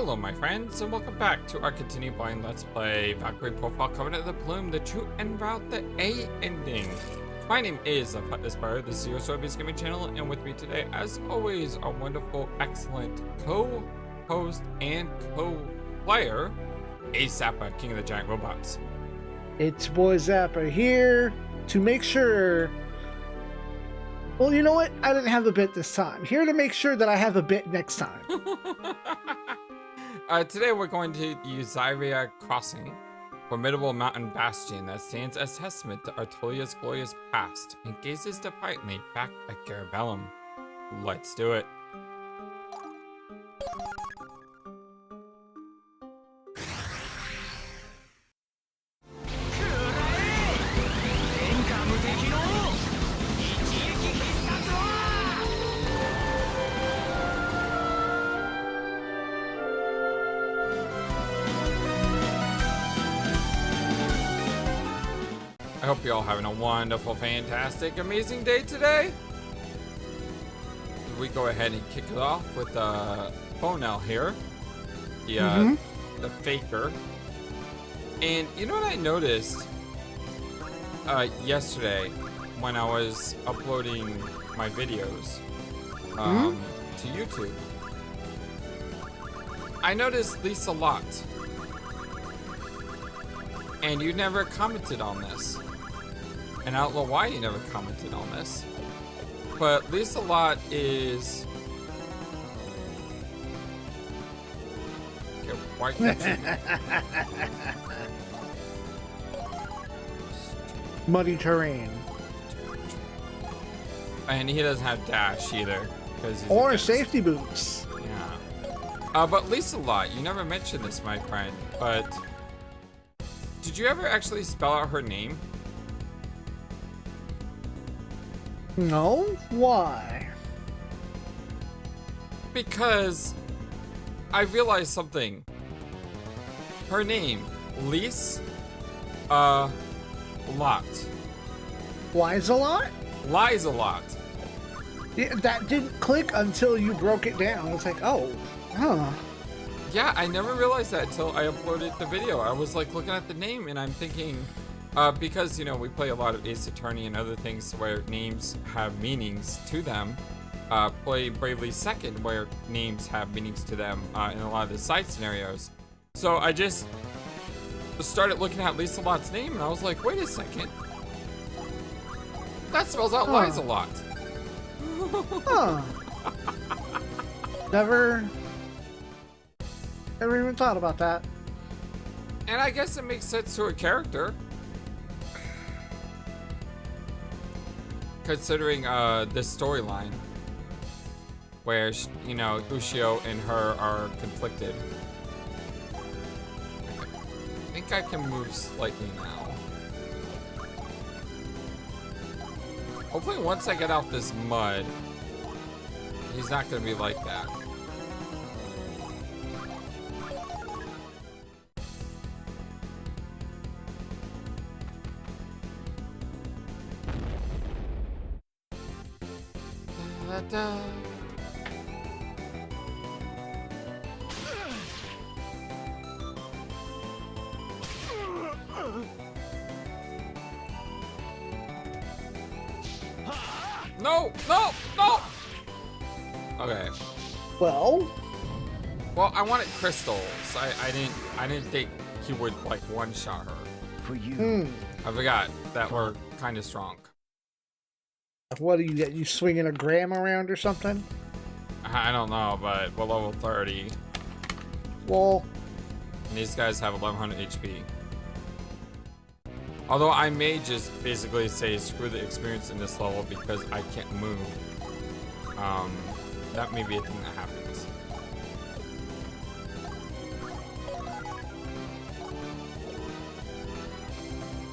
Hello my friends, and welcome back to our continued blind Let's Play Valkyrie Profile Covenant, the Plume, the True and Route, the A ending. My name is Flightless. This is your Soybeans Gaming channel, and with me today, as always, our wonderful, excellent co-host and co-player, Zappa, King of the Giant Robots. It's boy Zappa here to make sure. Well, you know what? I didn't have a bit this time. Here to make sure that I have a bit next time. Today we're going to Eusiria Crossing, formidable mountain bastion that stands as testament to Artolia's glorious past and gazes defiantly back at Garabellum. Let's do it. I hope you're all having a wonderful, fantastic, amazing day today. We go ahead and kick it off with Bonel here, the faker. And you know what I noticed yesterday when I was uploading my videos to YouTube? I noticed Lisa Lot, and you never commented on this. And I don't know why you never commented on this, but Lisa Lot is... Okay, why can't you... Muddy terrain. And he doesn't have dash either, because he's or safety boots. Yeah. But Lisa Lot, you never mentioned this, my friend, but did you ever actually spell out her name? No? Why? Because I realized something. Her name, Lise, Lot. Lies a lot? Lies a lot. Yeah, that didn't click until you broke it down. It's like, oh, huh. Yeah, I never realized that until I uploaded the video. I was like looking at the name and I'm thinking, because, you know, we play a lot of Ace Attorney and other things where names have meanings to them. Play Bravely Second where names have meanings to them in a lot of the side scenarios. So I just started looking at Lisa Lot's name and I was like, wait a second. That spells out Lies a lot. Huh. Never even thought about that. And I guess it makes sense to her character. Considering this storyline, where you know Ushio and her are conflicted. I think I can move slightly now. Hopefully, once I get out this mud, he's not gonna be like that. No, no, no! Okay. Well, I wanted crystals. I didn't think he would like one-shot her. For you. I forgot that we're kind of strong. What do you get? You swinging a gram around or something? I don't know, but we're level 30. Well, and these guys have 1100 HP. Although I may just basically say screw the experience in this level because I can't move. That may be a thing that happens.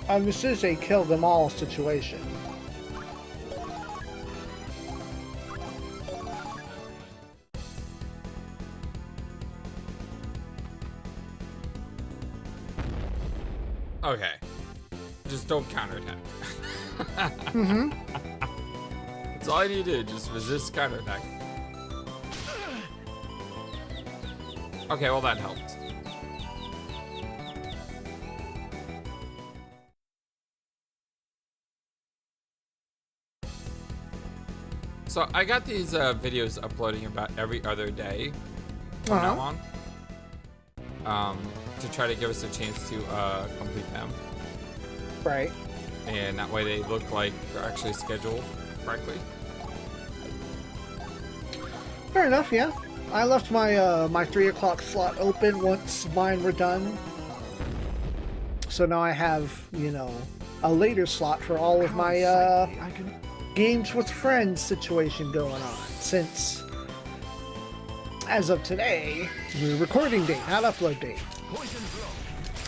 and this is a kill them all situation. Okay. Just don't counterattack. Mm-hmm. That's all I need to do, just resist counterattack. Okay, well that helped. So I got these videos uploading about every other day from now on, to try to give us a chance to complete them. Right. And that way they look like they're actually scheduled correctly. Fair enough, yeah. I left my my 3 o'clock slot open once mine were done. So now I have, you know, a later slot for all of my games with friends situation going on. Since, as of today, the recording date, not upload date,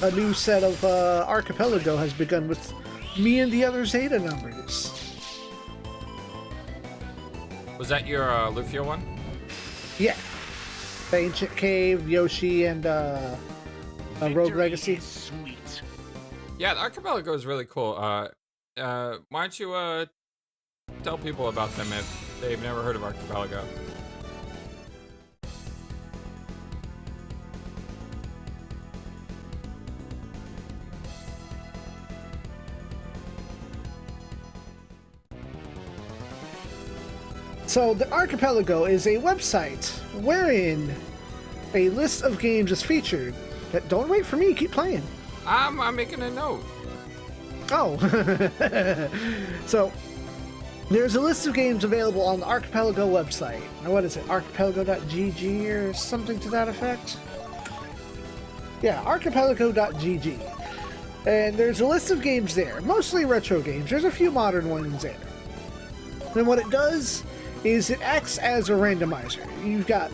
a new set of Archipelago has begun with me and the other Zeta numbers. Was that your Lufia one? Yeah. The Ancient Cave, Yoshi, and Rogue Legacy. Sweet. Yeah, the Archipelago is really cool. Why don't you tell people about them if they've never heard of Archipelago? So the Archipelago is a website wherein a list of games is featured. Don't wait for me, keep playing. I'm making a note. Oh. So there's a list of games available on the Archipelago website. Now what is it? Archipelago.gg or something to that effect? Yeah, archipelago.gg. And there's a list of games there, mostly retro games. There's a few modern ones there. And what it does is it acts as a randomizer. You've got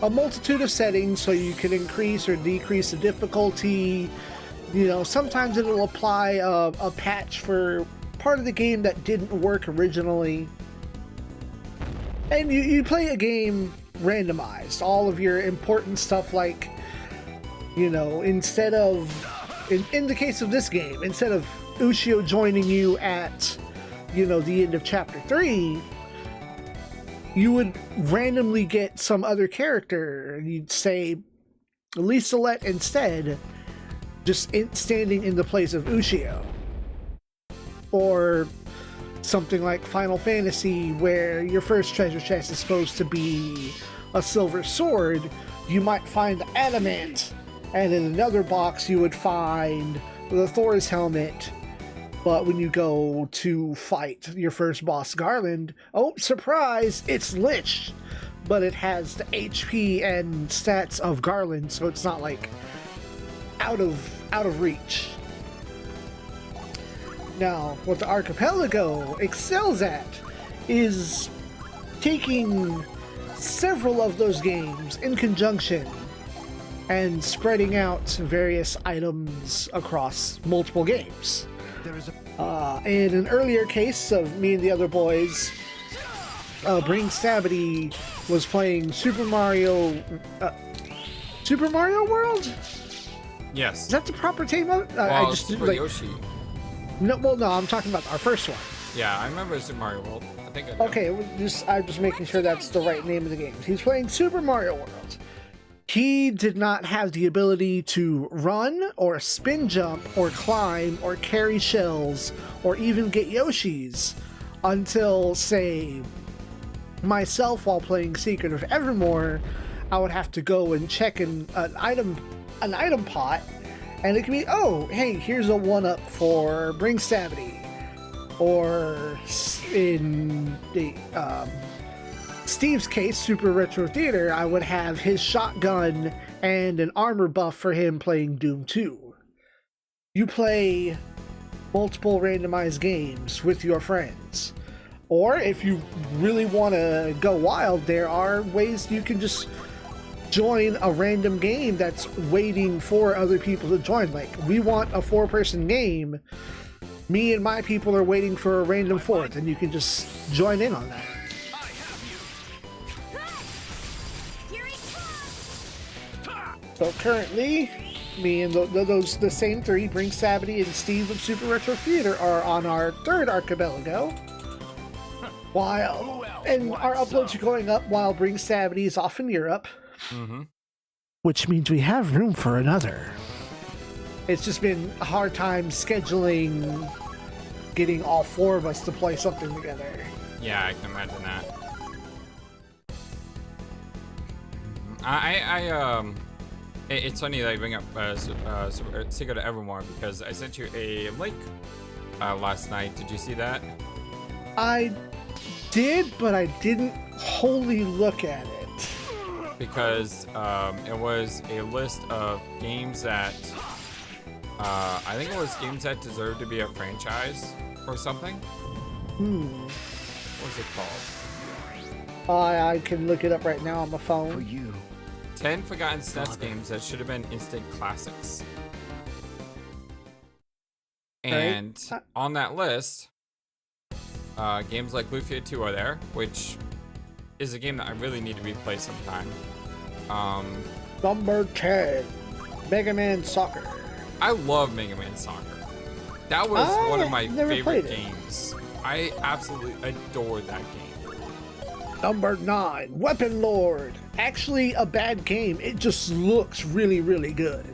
a multitude of settings, so you can increase or decrease the difficulty. You know, sometimes it'll apply a patch for part of the game that didn't work originally. And you play a game randomized. All of your important stuff, like, you know, instead of, in the case of this game, instead of Ushio joining you at, you know, the end of chapter 3, you would randomly get some other character, and you'd say Liselet instead, just standing in the place of Ushio. Or something like Final Fantasy, where your first treasure chest is supposed to be a silver sword, you might find adamant, and in another box you would find the Thor's helmet. But when you go to fight your first boss, Garland, oh, surprise, it's Lich! But it has the HP and stats of Garland, so it's not, like, out of reach. Now, what the Archipelago excels at is taking several of those games in conjunction and spreading out various items across multiple games. In an earlier case of me and the other boys, Bring Stabity was playing Super Mario World? Yes. Is that the proper name of it? Well, I just Super like, Yoshi. No, well, no, I'm talking about our first one. Yeah, I remember Super Mario World. I think I do. Okay, I'm just making sure that's the right name of the game. He's playing Super Mario World. He did not have the ability to run, or spin jump, or climb, or carry shells, or even get Yoshis until, say, myself while playing Secret of Evermore. I would have to go and check an item pot, and it could be, oh, hey, here's a 1-up for Bring Stabity. Or in the Steve's case, Super Retro Theater, I would have his shotgun and an armor buff for him playing Doom 2. You play multiple randomized games with your friends. Or if you really want to go wild, there are ways you can just join a random game that's waiting for other people to join. Like, we want a 4-person game. Me and my people are waiting for a random 4th, and you can just join in on that. So currently, me and the same 3, Bring Stabity and Steve of Super Retro Theater, are on our 3rd Archipelago. And our uploads are going up while Bring Stabity is off in Europe. Mm-hmm. which means we have room for another. It's just been a hard time scheduling, getting all 4 of us to play something together. Yeah, I can imagine that. It's funny that you bring up Secret of Evermore because I sent you a link last night. Did you see that? I did, but I didn't wholly look at it. Because it was a list of games that I think it was games that deserve to be a franchise or something. What was it called? I can look it up right now on my phone. For you. 10 forgotten SNES games that should have been instant classics. And on that list, games like Lufia 2 are there, which is a game that I really need to replay sometime. Number 10, Mega Man Soccer. I love Mega Man Soccer. That was one of my favorite games. I absolutely adored that game. Number 9, Weapon Lord. Actually a bad game. It just looks really, really good.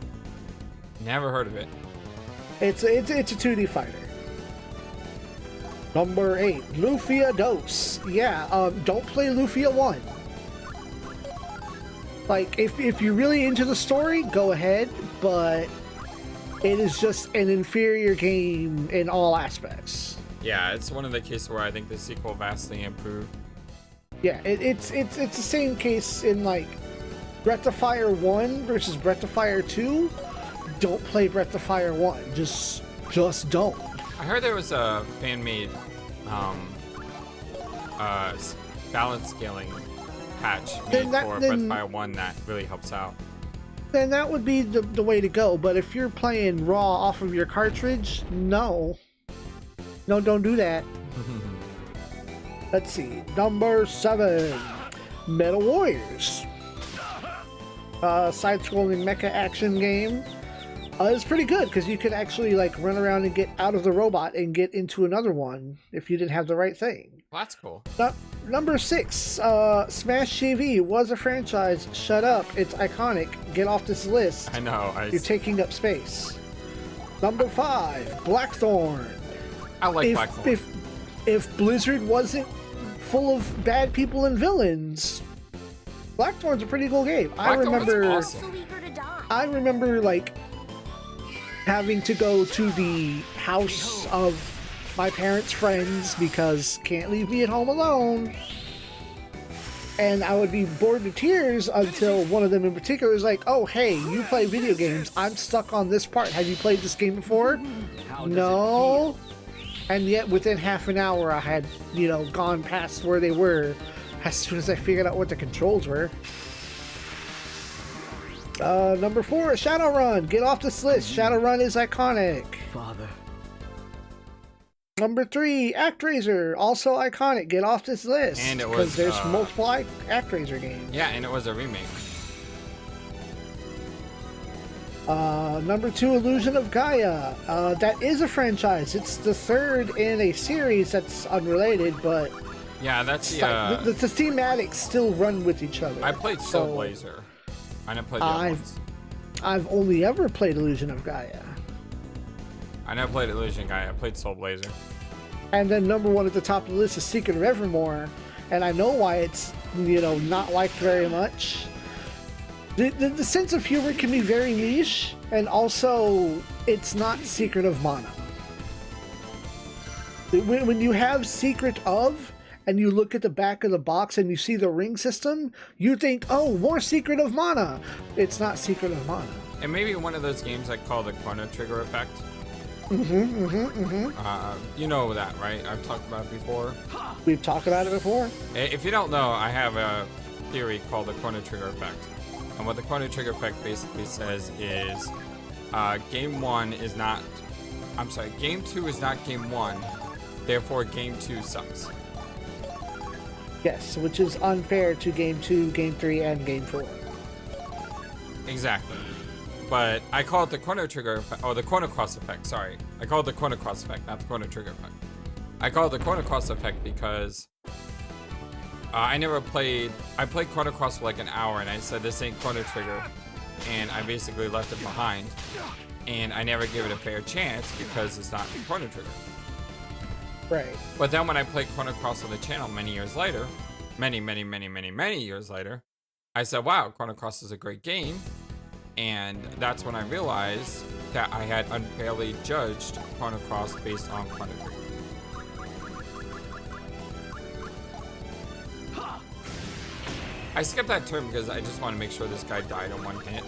Never heard of it. It's a 2D fighter. Number 8, Lufia Dos. Yeah, don't play Lufia 1. Like, if you're really into the story, go ahead, but it is just an inferior game in all aspects. Yeah, it's one of the cases where I think the sequel vastly improved. Yeah, it's the same case in like Breath of Fire 1 versus Breath of Fire 2. Don't play Breath of Fire 1. Just don't. I heard there was a fan-made balance scaling patch made for Breath of Fire 1 that really helps out. Then that would be the way to go. But if you're playing raw off of your cartridge, no, don't do that. Let's see. Number 7, Metal Warriors. Side-scrolling mecha action game. It's pretty good because you could actually like run around and get out of the robot and get into another one if you didn't have the right thing. Well, that's cool. Number 6, Smash TV was a franchise. Shut up. It's iconic. Get off this list. I know. You're taking up space. Number 5, Blackthorn. I like Blackthorn. If Blizzard wasn't full of bad people and villains, Blackthorn's a pretty cool game. I remember like having to go to the house of my parents' friends because can't leave me at home alone. And I would be bored to tears until one of them in particular is like, oh, hey, you play video games. I'm stuck on this part. Have you played this game before? No. And yet within half an hour, I had, gone past where they were as soon as I figured out what the controls were. Number 4, Shadowrun. Get off this list. Shadowrun is iconic. Father. Number 3, ActRaiser. Also iconic. Get off this list. And it was because there's multiple ActRaiser games. Yeah, and it was a remake. Number 2, Illusion of Gaia. That is a franchise. It's the 3rd in a series that's unrelated, but yeah, that's the thematics still run with each other. I played Soul Blazer. I never played the other ones. I've only ever played Illusion of Gaia. I never played Illusion of Gaia. I played Soul Blazer. And then number 1 at the top of the list is Secret of Evermore, and I know why it's not liked very much. The sense of humor can be very niche, and also it's not Secret of Mana. When you have Secret of, and you look at the back of the box and you see the ring system, you think, oh, more Secret of Mana. It's not Secret of Mana. And maybe one of those games I call the Chrono Trigger effect. You know that, right? I've talked about it before. We've talked about it before? If you don't know, I have a theory called the Chrono Trigger effect. And what the Chrono Trigger effect basically says is game 2 is not game 1, therefore game 2 sucks. Yes, which is unfair to game 2, game 3, and game 4. Exactly. But I call it the Chrono Trigger effect, or the Chrono Cross effect, sorry. I call it the Chrono Cross effect, not the Chrono Trigger effect. I call it the Chrono Cross effect because I played Chrono Cross for like an hour and I said this ain't Chrono Trigger. and I basically left it behind, and I never gave it a fair chance because it's not Chrono Trigger. Right. But then when I played Chrono Cross on the channel many years later, many years later, I said, wow, Chrono Cross is a great game. And that's when I realized that I had unfairly judged Chrono Cross based on Chrono Trigger. I skipped that turn because I just want to make sure this guy died in one hit.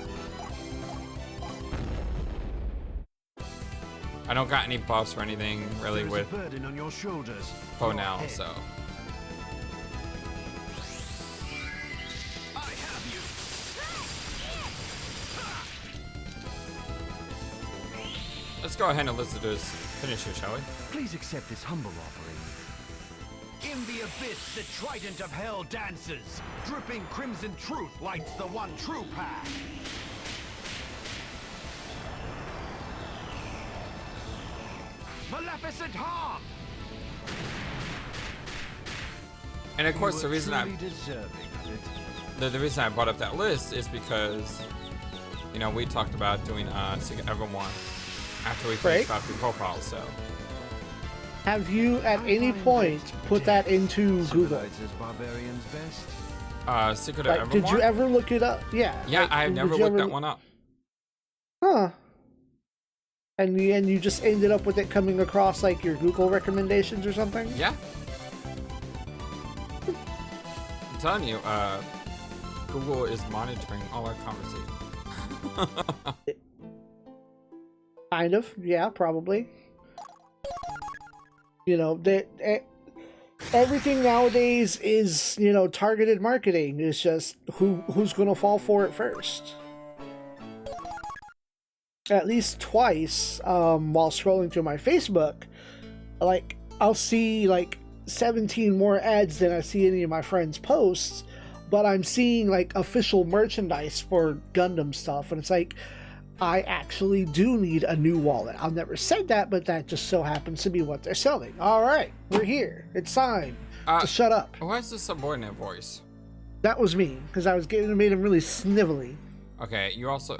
I don't got any buffs or anything really with burden on your shoulders. Poe now, so. I have you. Let's go ahead and listen to his finisher, shall we? Please accept this humble offering. In the abyss, the trident of hell dances. Dripping crimson truth lights the one true path. Maleficent harm! And of course, the reason deserving of it. the reason I brought up that list is because, you know, we talked about doing Secret Evermore after we finished Valkyrie Profile, so. Have you at any point put that into Google? Barbarians best. Secret Like, Evermore? did you ever look it up? Yeah. Yeah, like, I've never did you looked ever- that one up. Huh. And in the end, you just ended up with it coming across like your Google recommendations or something? Yeah. I'm telling you, Google is monitoring all our conversations. Kind of. Yeah, probably. You know, everything nowadays is, you know, targeted marketing. It's just who's going to fall for it first. At least twice, while scrolling through my Facebook, like, I'll see like 17 more ads than I see any of my friends' posts, but I'm seeing like official merchandise for Gundam stuff, and it's like, I actually do need a new wallet. I've never said that, but that just so happens to be what they're selling. All right, we're here. It's time to shut up. What's the subordinate voice? That was me, because I was made him really snivelly. Okay, you also,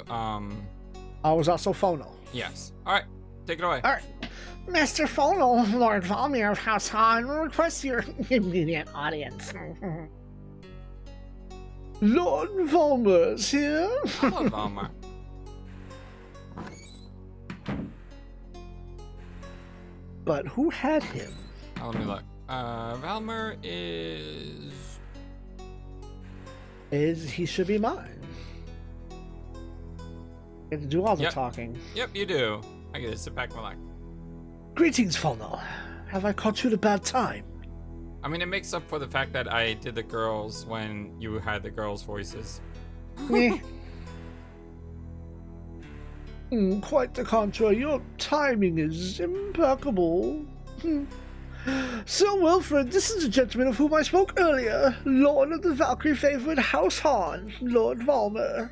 I was also Phono. yes. All right, take it away. All right. Mr. Phono, Lord Valmur of House Han, requests your immediate audience. Lord Valmur's here. Hello, Valmur. But who had him? Oh, let me look. Valmur is... He should be mine. You have to do all the Yep. talking. Yep, you do. I get to sit back and relax. Greetings, Phono. Have I caught you at a bad time? I mean, it makes up for the fact that I did the girls when you had the girls' voices. Eh. Quite the contrary. Your timing is impeccable. Sir Wilfred, this is the gentleman of whom I spoke earlier, Lord of the Valkyrie-favored House Han, Lord Valmur.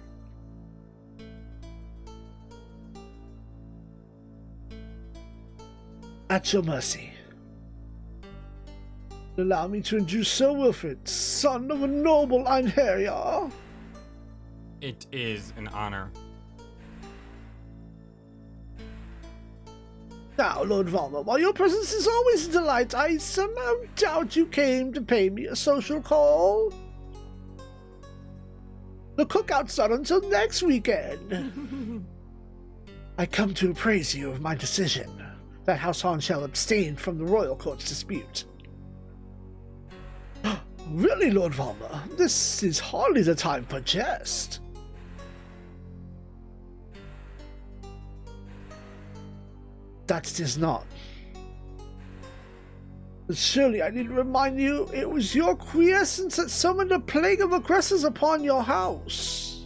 At your mercy. Allow me to introduce Sir Wilfred, son of a noble Einherjar. It is an honor. Now, Lord Valmur, while your presence is always a delight, I somehow doubt you came to pay me a social call. The cookout's not until next weekend. I come to appraise you of my decision that House Han shall abstain from the royal court's dispute. Really, Lord Valmur, this is hardly the time for jest. That it is not. But surely I need to remind you, it was your quiescence that summoned a plague of aggressors upon your house,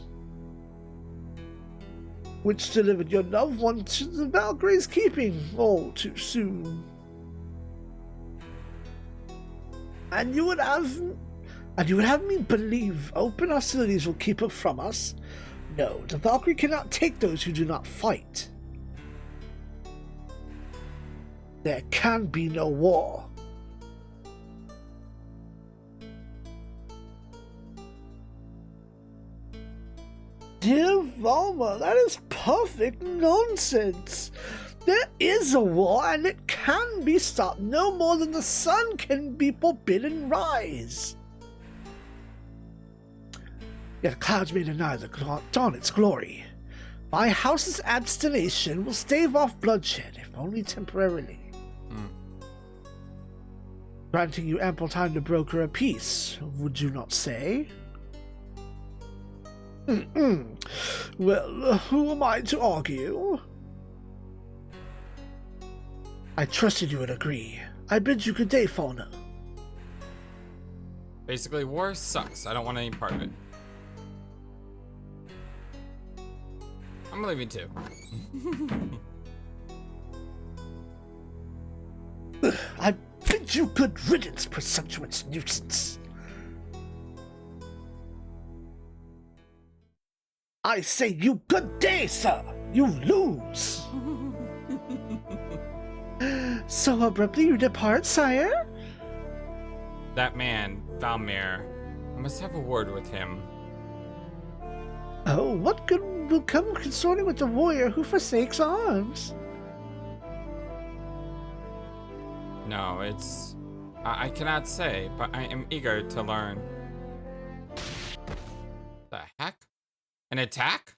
which delivered your loved one to the Valkyrie's keeping all too soon. And you would have me believe open hostilities will keep her from us? No, the Valkyrie cannot take those who do not fight. There can be no war. Dear Valmur, that is perfect nonsense. There is a war, and it can be stopped no more than the sun can be forbidden rise. Yet clouds may deny the dawn its glory. My house's abstination will stave off bloodshed, if only temporarily. Granting you ample time to broker a peace, would you not say? Well, who am I to argue? I trusted you would agree. I bid you good day, Fauna. Basically, war sucks. I don't want any part of it. I'm leaving too. I bid you good riddance, presumptuous nuisance. I say you good day, sir. You lose. So abruptly you depart, sire? That man, Valmur. I must have a word with him. Oh, what good will come consorting with the warrior who forsakes arms? No, it's... I cannot say, but I am eager to learn. The heck? An attack?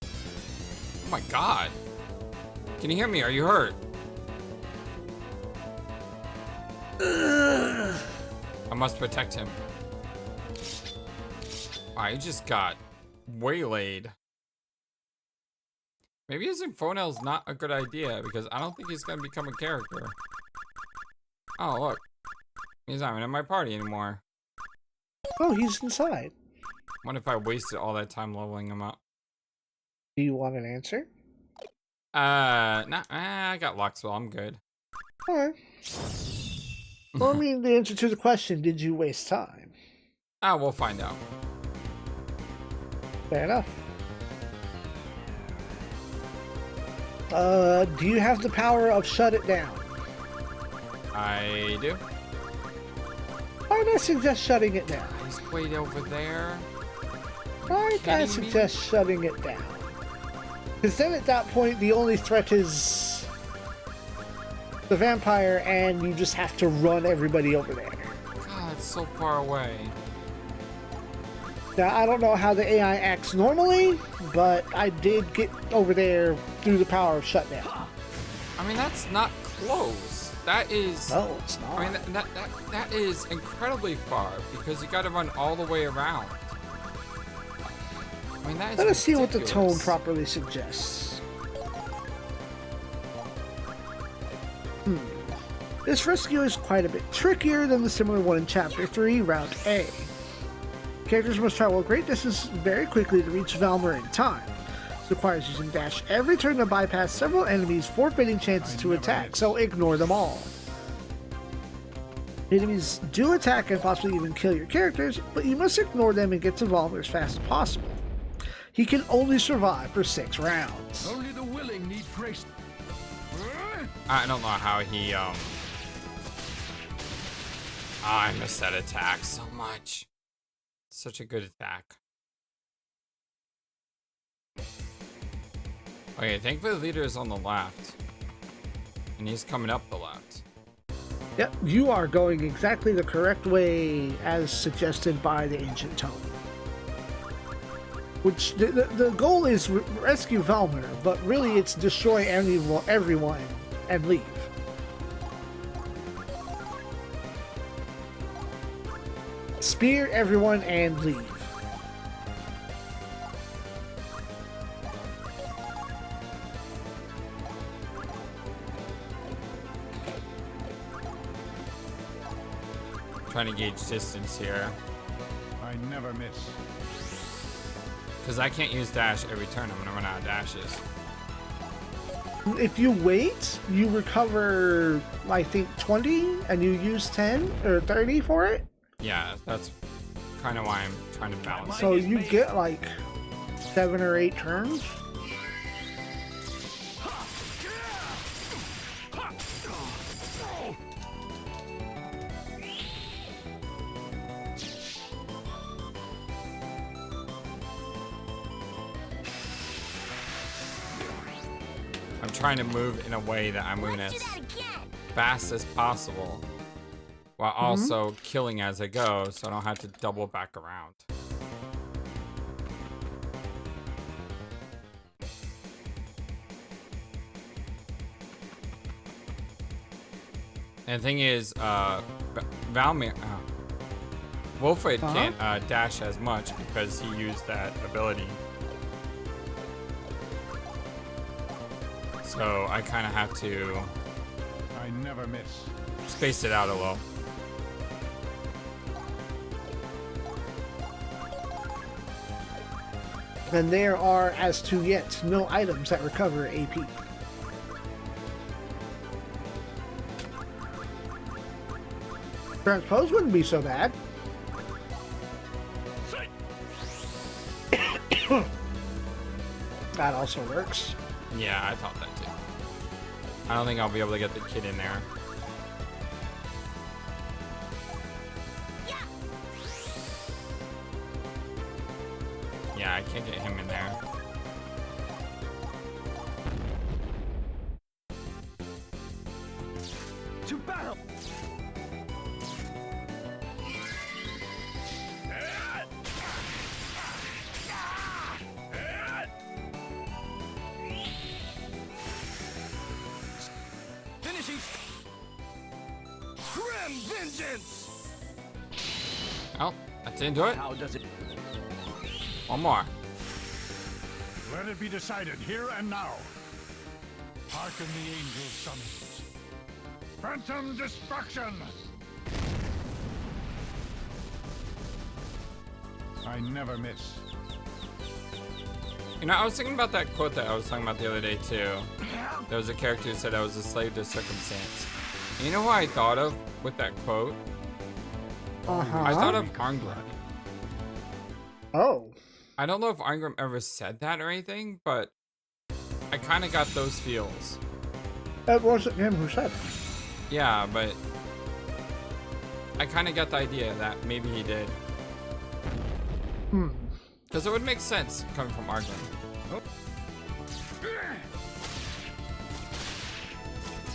Oh my god. Can you hear me? Are you hurt? I must protect him. I just got waylaid. Maybe using Fonel's not a good idea because I don't think he's gonna become a character. Oh, look. He's not even in my party anymore. Oh, he's inside. What if I wasted all that time leveling him up? Do you want an answer? Nah, I got Luxwell. I'm good. Alright. Well, I mean, the answer to the question, did you waste time? Ah, we'll find out. Fair enough. Do you have the power of shut it down? I do. Might I suggest shutting it down? He's way over there. Might I kidding me? suggest shutting it down? Because then at that point, the only threat is the vampire, and you just have to run everybody over there. God, it's so far away. Now, I don't know how the AI acts normally, but I did get over there through the power of shutdown. I mean, that's not close. That is... No, it's not. I mean, that is incredibly far because you gotta run all the way around. I mean, that is Let us see what the tone ridiculous. properly suggests. This rescue is quite a bit trickier than the similar one in Chapter 3, Route A. Characters must travel a great distance very quickly to reach Valmur in time. This requires using dash every turn to bypass several enemies, forfeiting chances to attack, so ignore them all. Enemies do attack and possibly even kill your characters, but you must ignore them and get to Valmur as fast as possible. He can only survive for 6 rounds. Only the willing need grace. I don't know how he, I missed that attack so much. Such a good attack. Okay, thankfully the leader is on the left. And he's coming up the left. Yep, you are going exactly the correct way as suggested by the ancient tome. Which, the goal is rescue Valmur, but really it's destroy everyone and leave. Spear everyone and leave. Trying to gauge distance here. I never miss. Because I can't use dash every turn. I'm gonna run out of dashes. If you wait, you recover, I think, 20, and you use 10 or 30 for it. Yeah, that's kind of why I'm trying to balance. So you get like 7 or 8 turns. trying to move in a way that I'm moving as fast as possible while also killing as I go, so I don't have to double back around. And the thing is, Valmur, Wolfred can't dash as much because he used that ability. So I kind of have to I never miss. space it out a little. And there are, as to yet, no items that recover AP. Transpose wouldn't be so bad. That also works. Yeah, I thought that too. I don't think I'll be able to get the kid in there. Yeah, I can't get him in there. To battle! Finishing! Grim vengeance! Oh, that didn't do it. How does it? One more. Let it be decided here and now. Hearken the angel summons. Phantom destruction! I never miss. You know, I was thinking about that quote that I was talking about the other day too. There was a character who said I was a slave to circumstance. And you know who I thought of with that quote? I thought of Arngrim. Oh. I don't know if Arngrim ever said that or anything, but I kind of got those feels. That wasn't him who said it. Yeah, but I kind of got the idea that maybe he did. Because it would make sense coming from Arngrim.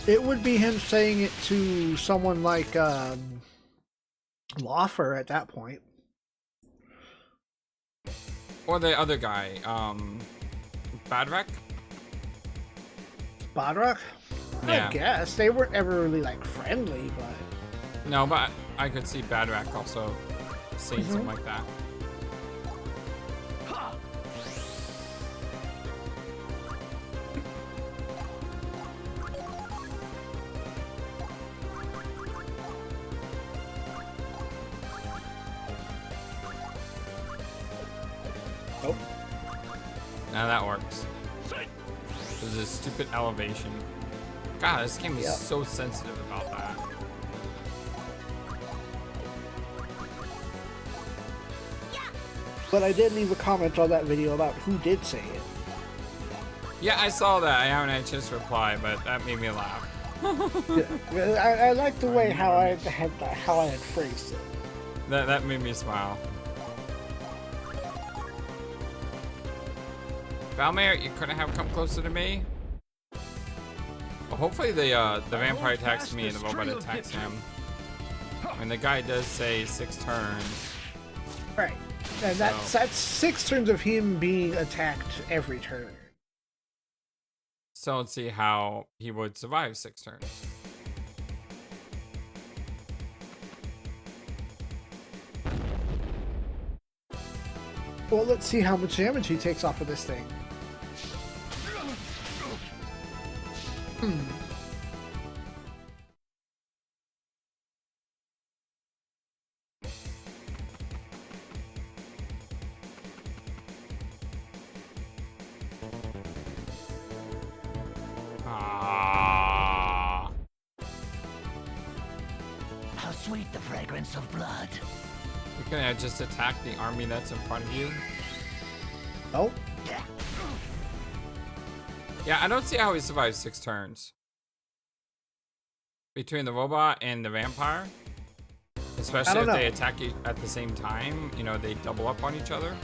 It would be him saying it to someone like Lawfer at that point. Or the other guy, Badrak? Bodrock? Yeah. I guess. They weren't ever really, like, friendly, but... No, but I could see Badrak also saying something like that. Nope. Now that works. There's a stupid elevation. God, this game is so sensitive about that. But I did leave a comment on that video about who did say it. Yeah, I saw that. I haven't had a chance to reply, but that made me laugh. Yeah, I like the way how I had phrased it. That made me smile. Valmur, you couldn't have come closer to me? Well, hopefully the vampire attacks me and the robot attacks him. And the guy does say 6 turns. Right. And that's 6 turns of him being attacked every turn. So let's see how he would survive 6 turns. Well, let's see how much damage he takes off of this thing. Ah. How sweet the fragrance of blood. You're gonna just attack the army that's in front of you? Oh. Yeah, I don't see how he survives 6 turns. Between the robot and the vampire. Especially if they attack you at the same time. You know, they double up on each other.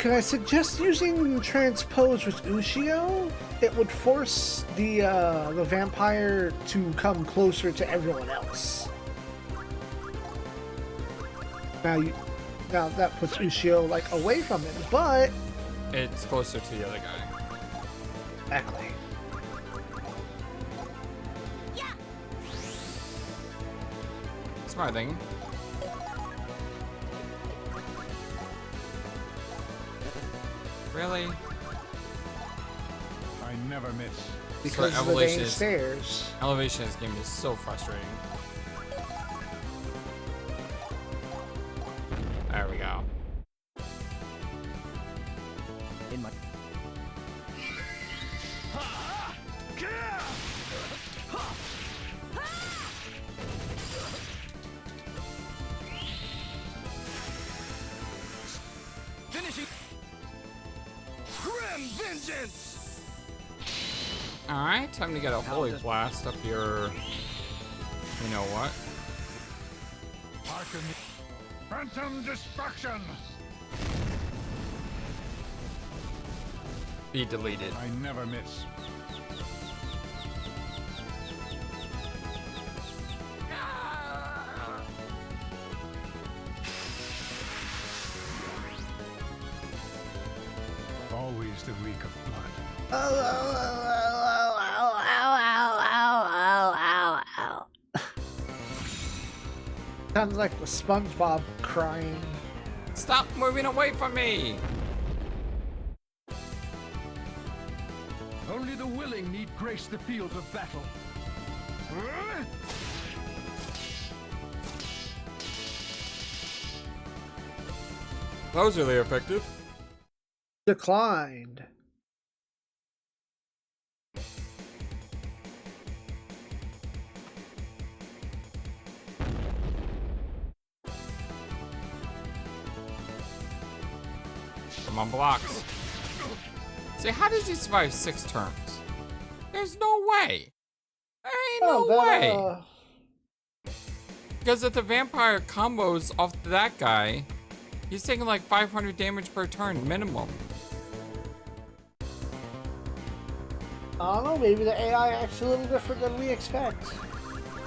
Can I suggest using transpose with Ushio? It would force the vampire to come closer to everyone else. Now that puts Ushio like away from it, but It's closer to the other guy. exactly. Smart thinking. Really? I never miss. Because of the evolution dang is- stairs. Elevation in this game is so frustrating. There we go. In my Finishing. Grim vengeance. Alright, time to get a holy blast up your... You know what? Hearken. Phantom destruction. Be deleted. I never miss. Always the reek of blood. Sounds like the SpongeBob crying. Stop moving away from me! Only the willing need grace the field of battle. That was really effective. Declined. Come on, blocks. See, how does he survive 6 turns? There's no way. There ain't no way. Because if the vampire combos off that guy, he's taking like 500 damage per turn minimum. I don't know, maybe the AI acts a little different than we expect.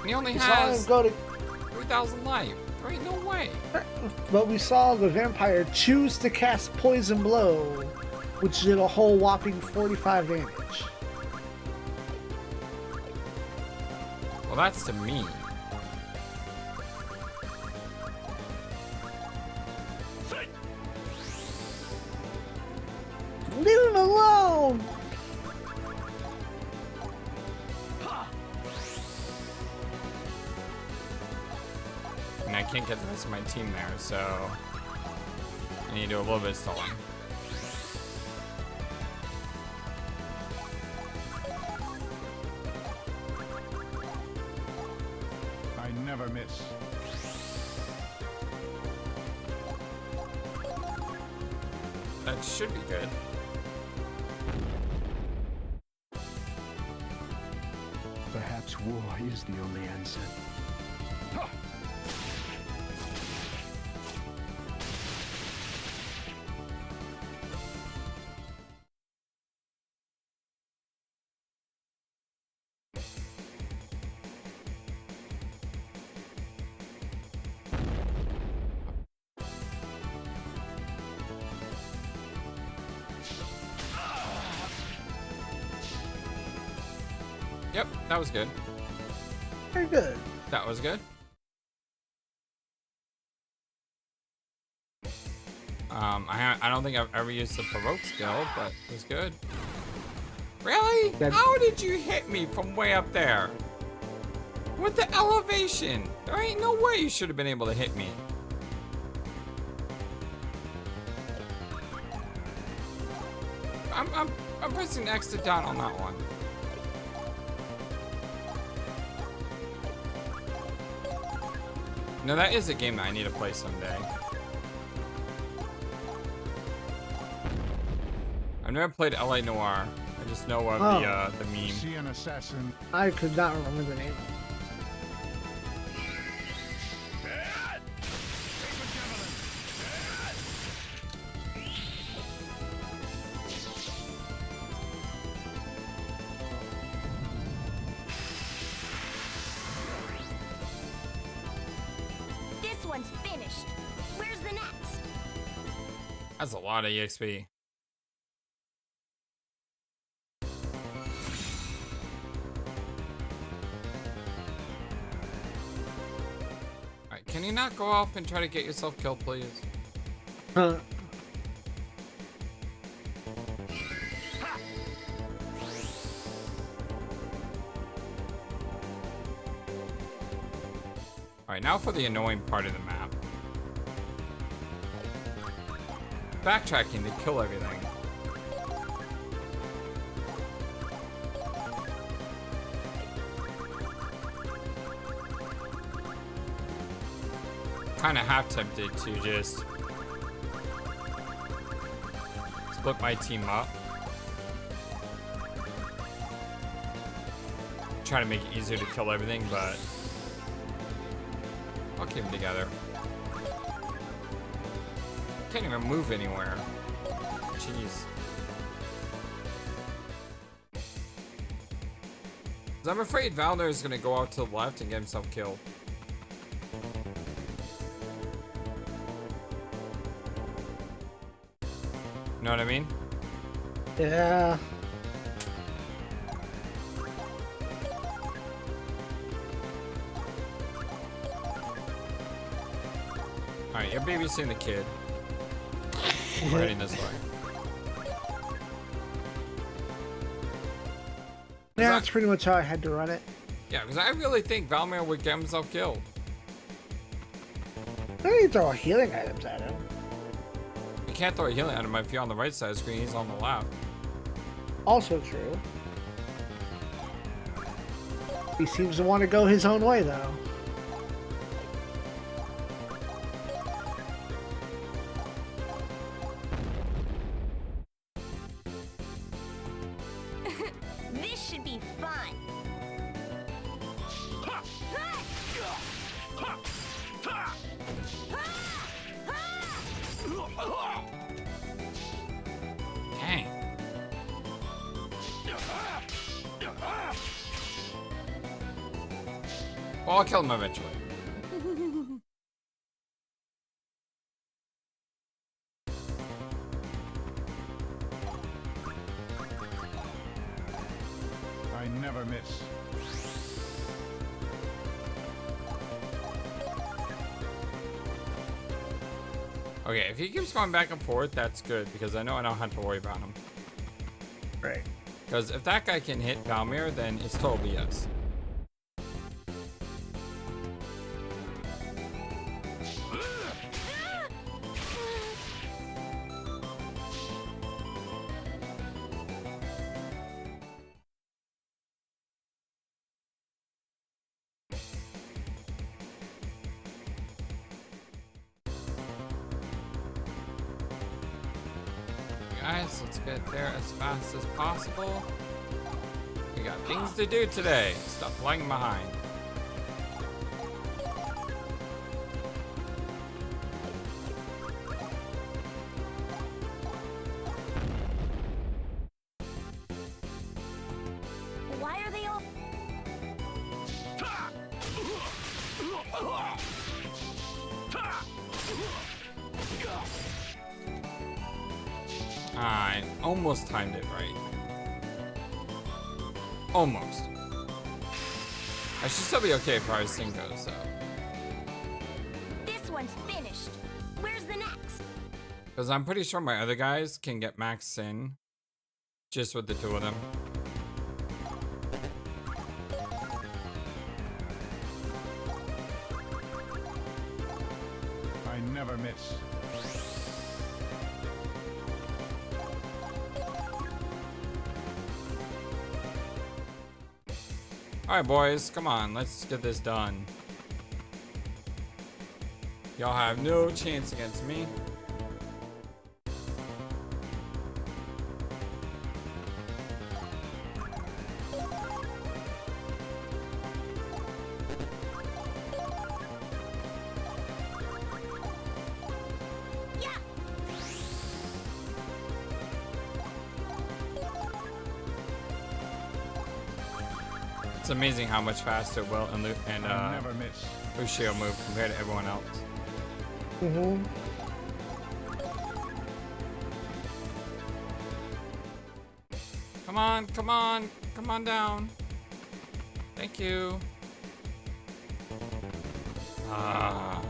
And he only We saw him has go to, 3,000 life. There ain't no way. but we saw the vampire choose to cast Poison Blow, which did a whole whopping 45 damage. Well, that's to me. Leave him alone! And I can't get the rest of my team there, so I need to do a little bit of stalling. I never miss. That should be good. Perhaps war is the only answer. Yep, that was good. Very good. That was good. I don't think I've ever used the provoke skill, but it was good. Really? How did you hit me from way up there? With the elevation? There ain't no way you should have been able to hit me. I'm pressing X to down on that one. No, that is a game that I need to play someday. I've never played LA Noire. I just know of the meme. See an assassin. I could not remember the name. one's finished. Where's the next? That's a lot of EXP. Alright, can you not go off and try to get yourself killed, please? Huh. Alright, now for the annoying part of the map. Backtracking to kill everything. Kinda half tempted to just split my team up. Try to make it easier to kill everything, but I'll keep them together. Can't even move anywhere. Jeez. 'Cause I'm afraid Valmur is gonna go out to the left and get himself killed. Know what I mean? Yeah. Alright, you're babysitting the kid. We're heading this way. Yeah, that's pretty much how I had to run it. Yeah, because I really think Valmur would get himself killed. I didn't throw healing items at him. You can't throw a healing at him if you're on the right side of the screen, he's on the left. Also true. He seems to want to go his own way, though. This should be fun. Dang. Well, I'll kill him eventually. I never miss. Okay, if he keeps going back and forth, that's good, because I don't have to worry about him. Right. Because if that guy can hit Valmur, then it's total BS. Guys, let's get there as fast as possible. We got things to do today. Stop lagging behind. Why are they all... I almost timed it right. Almost. I should still be okay if our thing goes, so. This one's finished. Where's the next? Because I'm pretty sure my other guys can get max in just with the two of them. I never miss. Alright, boys, come on, let's get this done. Y'all have no chance against me. Yeah. It's amazing how much faster Will and I never miss. Lucio move compared to everyone else. Mm-hmm. Come on, come on, come on down. Thank you. Ah.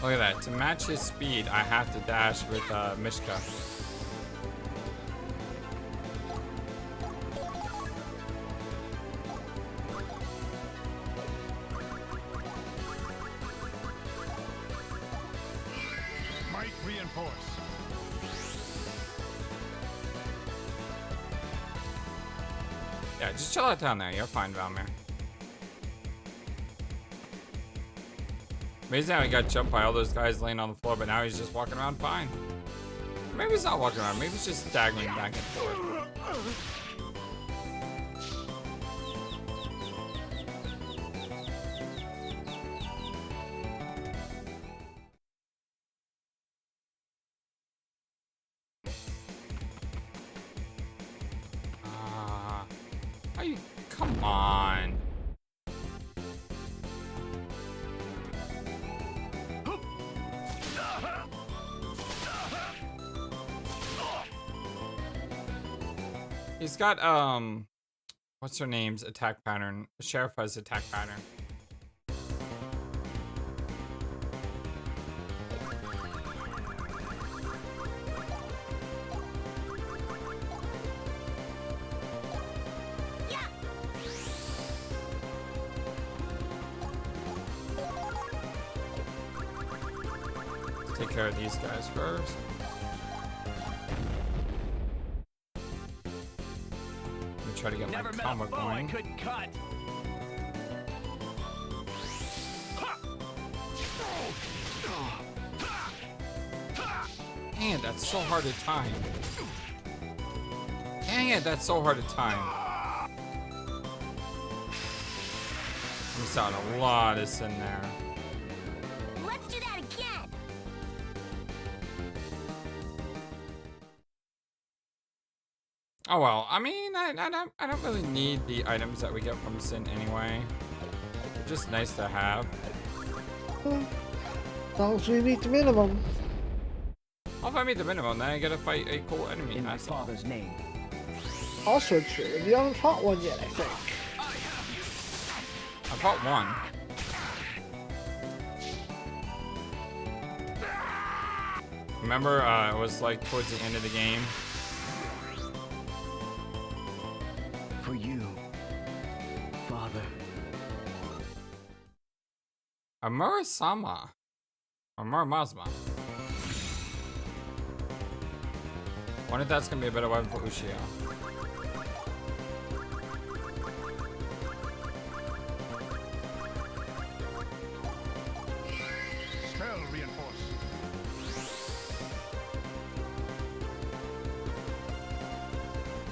Look at that. To match his speed, I have to dash with Mishka. Might reinforce. Yeah, just chill out down there. You're fine, Valmur. Amazing how he got jumped by all those guys laying on the floor, but now he's just walking around fine. Maybe he's not walking around. Maybe he's just staggering back and forth. Are you? Come on. He's got, what's her name's attack pattern? Sheriff's attack pattern. Let's take care of these guys first. Try to get my combo going. Couldn't cut. Dang it, that's so hard to time. Dang it, that's so hard to time. I missed out a lot of sin there. Let's do that again. Oh well, I mean, I don't really need the items that we get from Sin anyway. They're just nice to have. As long as we meet the minimum. Well, if I meet the minimum, then I gotta fight a cool enemy. In my That's all. father's name. Also true. You haven't fought one yet, I think. I fought one. Remember, it was like towards the end of the game. For you, Father. Amura-sama. Or Muramazma. Wonder if that's gonna be a better weapon for Ushio. Spell reinforce.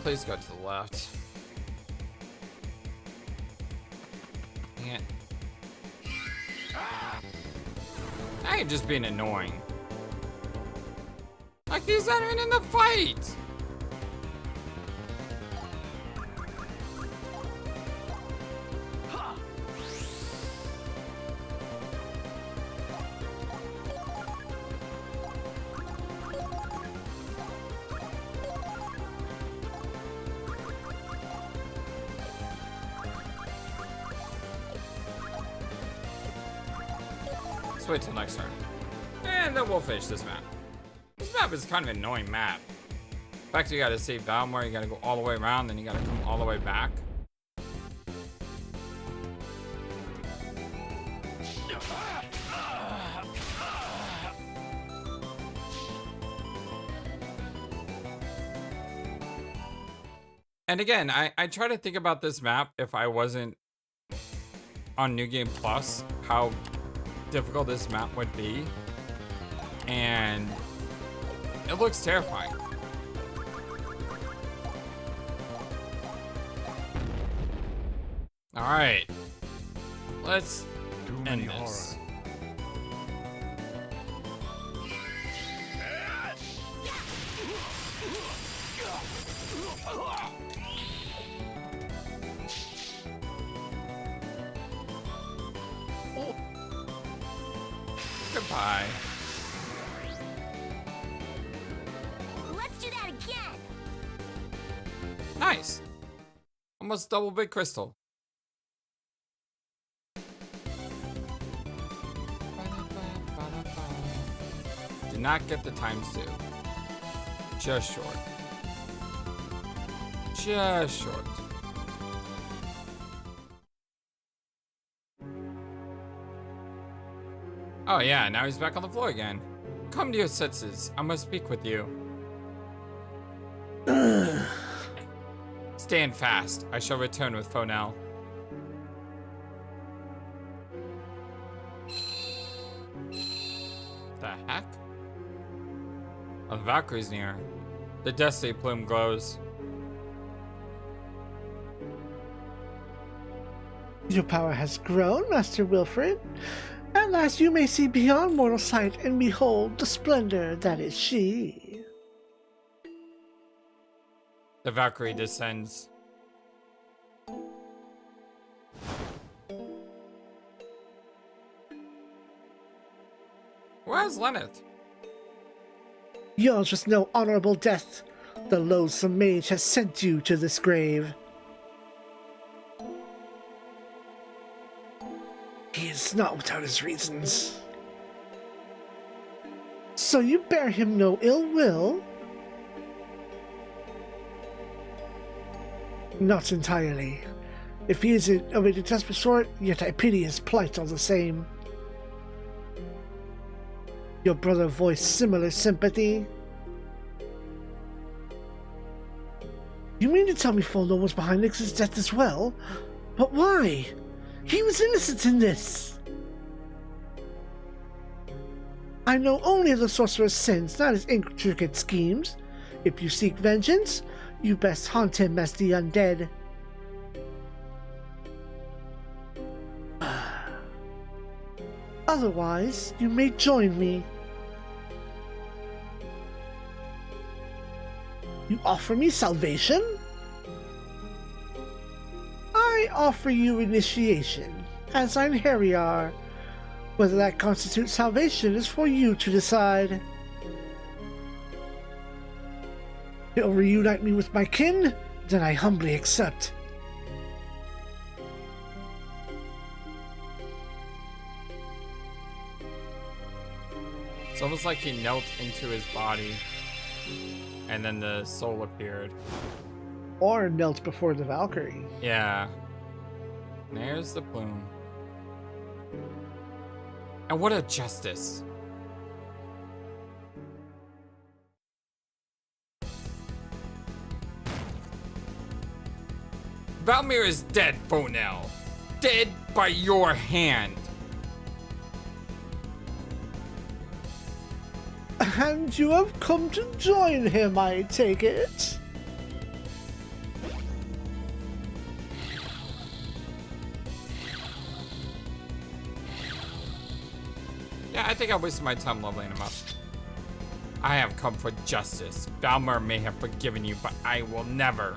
Please go to the left. Dang it. Now you're just being annoying. Like, he's not even in the fight! Let's wait till next turn. And then we'll finish this map. This map is kind of an annoying map. In fact, you gotta save Valmur, you gotta go all the way around, then you gotta come all the way back. And again, I try to think about this map if I wasn't on New Game Plus, how difficult this map would be. And it looks terrifying. Alright. Let's Too end many this. horror. Goodbye. Let's do that again. Nice. Almost double big crystal. Did not get the times due. Just short. Just short. Oh yeah, now he's back on the floor again. Come to your senses. I must speak with you. Stand fast. I shall return with Fonel. The heck? Oh, the Valkyrie's near. The destiny plume glows. Your power has grown, Master Wilfred. At last you may see beyond mortal sight and behold the splendor that is she. The Valkyrie descends. Where's Lenneth? Yours was no honorable death. The loathsome mage has sent you to this grave. He is not without his reasons. So you bear him no ill will? Not entirely. If he is of a detestable sort, yet I pity his plight all the same. Your brother voiced similar sympathy. You mean to tell me Foldo was behind Nix's death as well? But why? He was innocent in this. I know only of the sorcerer's sins, not his intricate schemes. If you seek vengeance, you best haunt him as the undead. Otherwise, you may join me. You offer me salvation? I offer you initiation, as I'm Harryar. Whether that constitutes salvation is for you to decide. It'll reunite me with my kin, then I humbly accept. It's almost like he knelt into his body, and then the soul appeared. Or knelt before the Valkyrie. Yeah. There's the plume. And what a justice. Valmur is dead, Fonel. Dead by your hand. And you have come to join him, I take it? Yeah, I think I wasted my time leveling him up. I have come for justice. Valmur may have forgiven you, but I will never.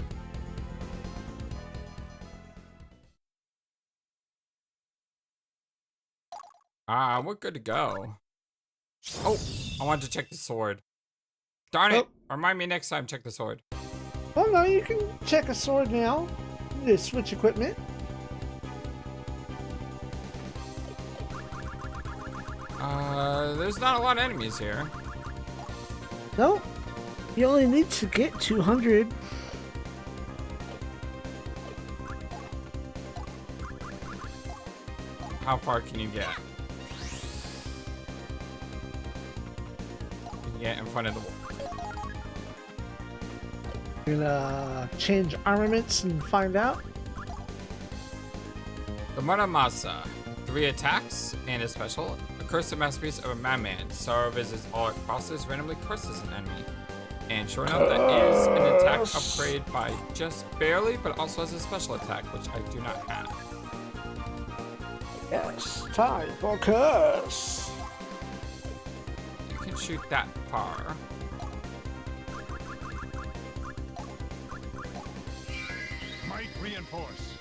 We're good to go. Oh, I wanted to check the sword. Darn it! Remind me next time, check the sword. Well, no, you can check a sword now. You switch equipment. There's not a lot of enemies here. No, you only need to get 200. How far can you get? You can get in front of the wall. We're gonna change armaments and find out. The Muramasa. 3 attacks and a special. A cursed masterpiece of a madman. Sorrow visits all it crosses, randomly curses an enemy. And sure enough, that is an attack upgrade by just barely, but also has a special attack, which I do not have. Yes, time for curse. You can shoot that far. Might reinforce.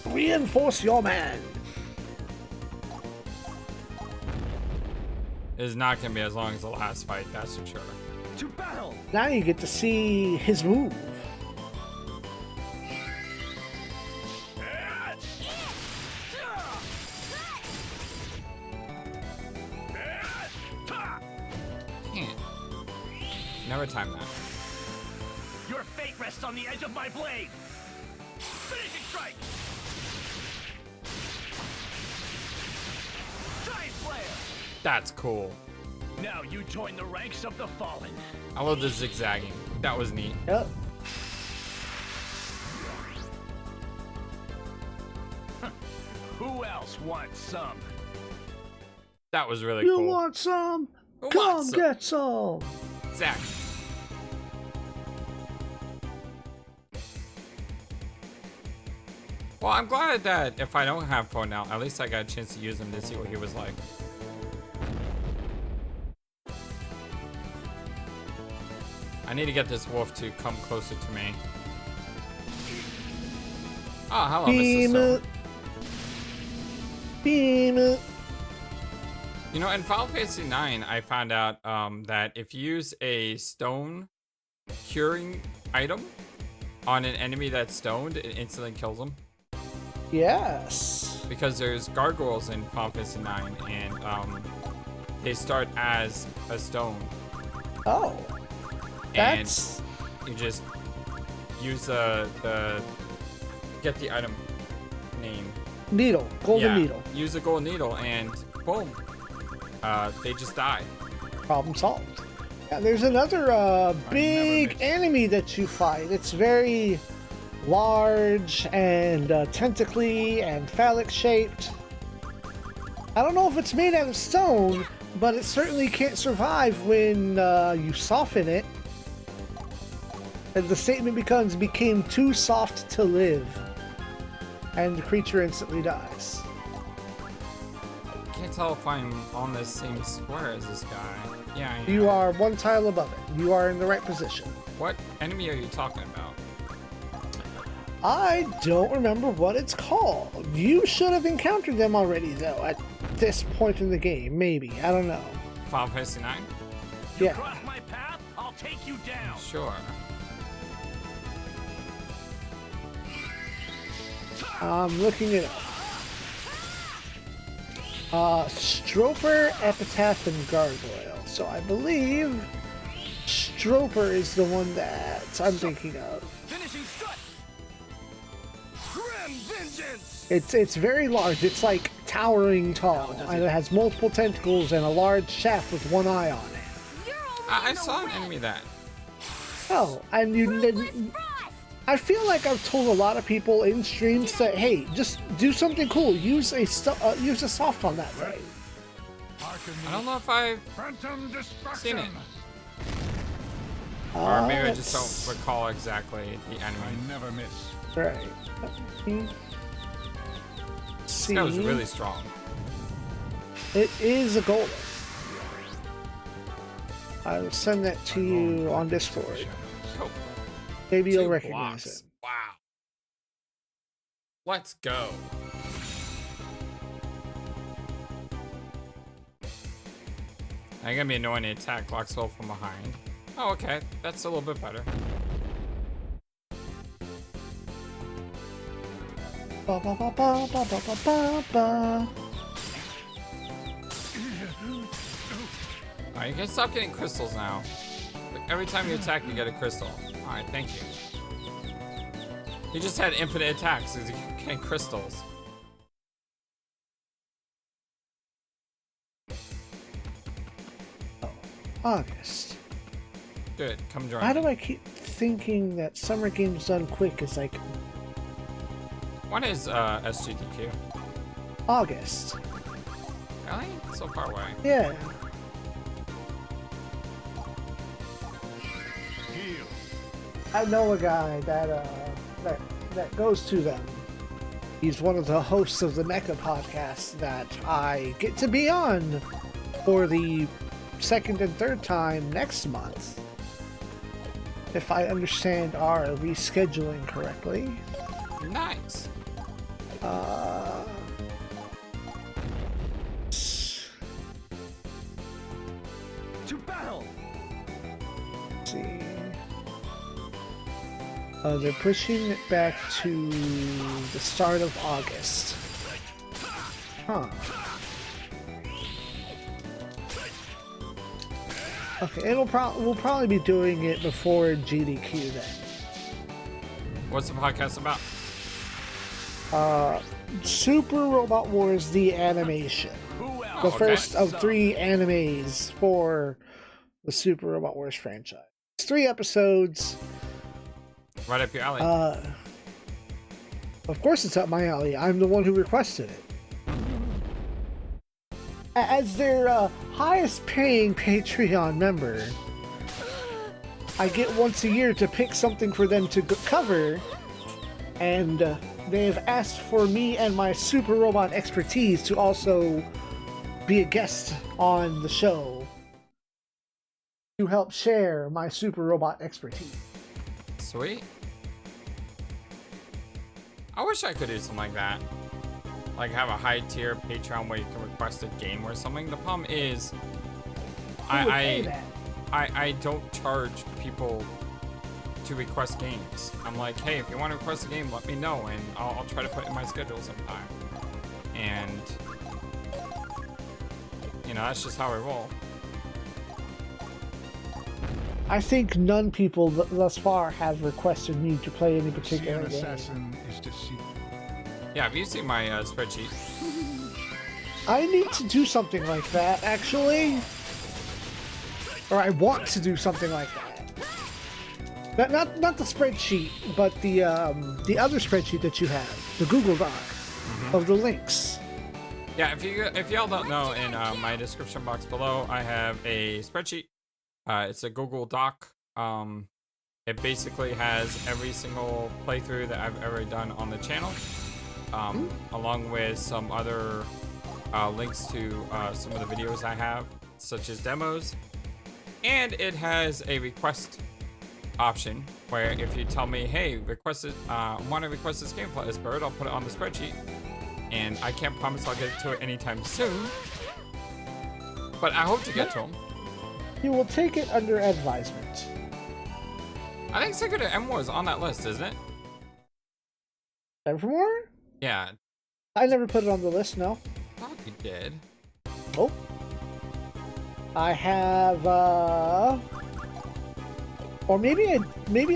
Reinforce your man. It is not going to be as long as the last fight, that's for sure. To battle! Now you get to see his move. Can't. Never time that. Your fate rests on the edge of my blade! Finishing strike! Giant Slayer! That's cool. Now you join the ranks of the fallen. I love the zigzagging. That was neat. Yep. Who else wants some? That was really You cool. want some? Who Come wants some? get some. Zach. Well, I'm glad that if I don't have phone now, at least I got a chance to use him to see what he was like. I need to get this wolf to come closer to me. Oh, hello, Mr. Beam Stone. it. Beam it. You know, in Final Fantasy IX, I found out that if you use a stone curing item on an enemy that's stoned, it instantly kills them. Yes. Because there's gargoyles in Final Fantasy IX, and they start as a stone. Oh. That's And you just use get the item name. needle. Golden needle. Use a gold needle, and boom, they just die. Problem solved. Yeah, there's another big enemy that you fight. It's very large and tentacly and phallic shaped. I don't know if it's made out of stone, but it certainly can't survive when you soften it. And the statement became too soft to live. And the creature instantly dies. Can't tell if I'm on the same square as this guy. Yeah, I am. You are one tile above it. You are in the right position. What enemy are you talking about? I don't remember what it's called. You should have encountered them already, though, at this point in the game. Maybe. I don't know. Final Fantasy IX? Yeah. Cross my path, I'll take you down. Sure. I'm looking it up. Stroper, Epitaph, and Gargoyle. So I believe Stroper is the one that I'm thinking of. Finishing strike. Grim vengeance. It's very large. It's like towering tall, and it has multiple tentacles and a large shaft with one eye on it. You're I already saw an enemy that. Oh, and you didn't. I feel like I've told a lot of people in streams that, hey, just do something cool. Use a soft on that thing. I don't know if I've Phantom destruction. seen it. Or maybe I just don't recall exactly the enemy. I never miss. Right. Let me This see. guy was really strong. It is a golem. I will send that to you on Discord. Oh, Maybe you'll 2 recognize blocks. it. Wow. Let's go. I'm gonna be annoying to attack Loxwell from behind. Oh, okay. That's a little bit better. Ba, ba, ba, ba, ba, ba, ba, ba, ba. Alright, you can stop getting crystals now. Like, every time you attack, you get a crystal. Alright, thank you. He just had infinite attacks because he kept getting crystals. August. Good, come join How me. do I keep thinking that Summer Games Done Quick is like One is SGDQ. August? Really? So far away. Yeah. I know a guy that goes to them. He's one of the hosts of the Mecha podcast that I get to be on for the second and third time next month, if I understand our rescheduling correctly. Nice. To battle! Let's see. They're pushing it back to the start of August. Huh. Okay, we'll probably be doing it before GDQ then. What's the podcast about? Super Robot Wars, the animation. Who else? The okay. first of 3 animes for the Super Robot Wars franchise. It's 3 episodes. Right up your alley. Of course it's up my alley. I'm the one who requested it. As their highest paying Patreon member, I get once a year to pick something for them to cover, and they've asked for me and my super robot expertise to also be a guest on the show to help share my super robot expertise. Sweet. I wish I could do something like that. Like have a high tier Patreon where you can request a game or something. The problem is, Who would pay that? I don't charge people to request games. I'm like, hey, if you want to request a game, let me know, and I'll try to put it in my schedule sometime. And you know, that's just how I roll. I think none people thus far have requested me to play any See particular an game. assassin is deceived. Yeah, have you seen my spreadsheet? I need to do something like that, actually. Or I want to do something like that. Not the spreadsheet, but the other spreadsheet that you have, the Google Doc of the links. Yeah, if y'all don't know, in my description box below, I have a spreadsheet. It's a Google Doc. It basically has every single playthrough that I've ever done on the channel, along with some other links to some of the videos I have, such as demos. And it has a request option where if you tell me, hey, want to request this game, Flightless Bird, I'll put it on the spreadsheet. And I can't promise I'll get to it anytime soon, but I hope to get to them. You will take it under advisement. I think Secret of Emerald is on that list, isn't it? Evermore? Yeah, I never put it on the list, no. I thought you did. Oh. I have, or maybe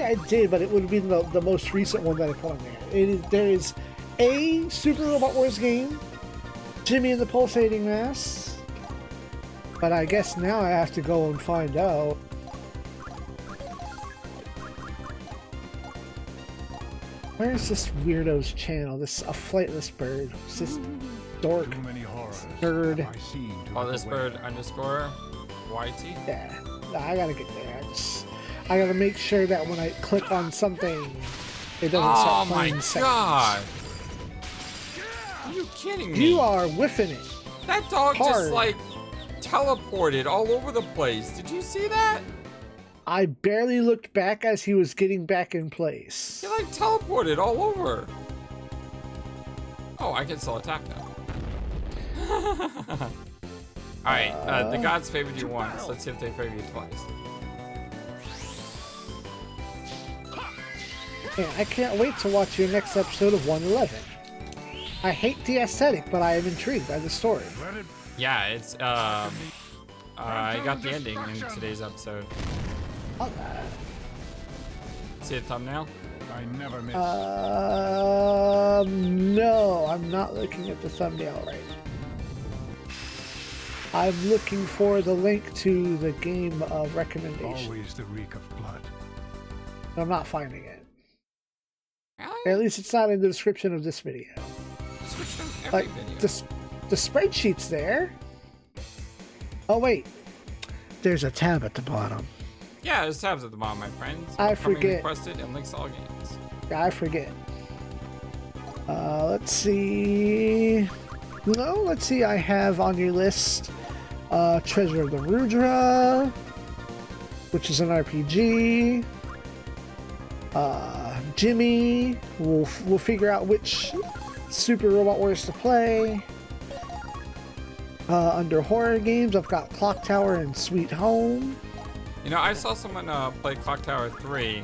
I did, but it would have been the most recent one that I put on there. There is a Super Robot Wars game, Jimmy and the Pulsating Mass, but I guess now I have to go and find out. Where is this weirdo's channel? This a Flightless Bird. What's this dork Too many horrors nerd? have I seen to Oh, look this away. bird underscore YT. Yeah, I gotta get there. I gotta make sure that when I click on something, it doesn't Oh start my playing seconds. god! Are you kidding me? You are whiffing it. That dog just hard. like teleported all over the place. Did you see that? I barely looked back as he was getting back in place. He like teleported all over. Oh, I can still attack now. Alright, the gods favored you once. Let's see if they favor you twice. Man, I can't wait to watch your next episode of 111. I hate the aesthetic, but I am intrigued by the story. Let it Yeah, it's I got the ending in today's episode. See the thumbnail? I never miss. No, I'm not looking at the thumbnail right now. I'm looking for the link to the game of recommendation. Always the reek of blood. I'm not finding it. Really? At least it's not in the description of this video. Description of every Like, video. the spreadsheet's there. Oh, wait. There's a tab at the bottom. Yeah, there's tabs at the bottom, my friends. I Upcoming forget. Requested and links to all games. I forget. Let's see. No, let's see. I have on your list Treasure of the Rudra, which is an RPG. Jimmy. We'll figure out which Super Robot Wars to play. Under horror games, I've got Clock Tower and Sweet Home. You know, I saw someone play Clock Tower 3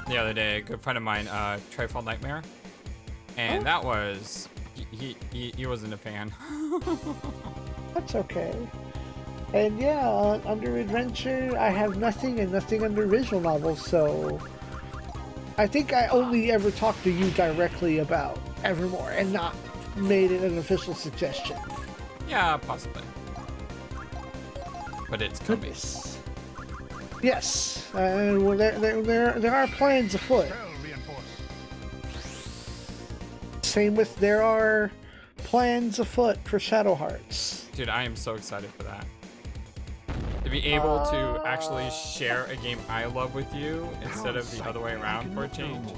the other day. A good friend of mine, Trifle Nightmare, and that was he wasn't a fan. That's okay. And yeah, under adventure, I have nothing and nothing under visual novels. So I think I only ever talked to you directly about Evermore and not made it an official suggestion. Yeah, possibly. But it's coming. Goodness. Yes, and there are plans afoot. Well reinforced. Same with there are plans afoot for Shadow Hearts. Dude, I am so excited for that. To be able to actually share a game I love with you instead of the other way around for a change.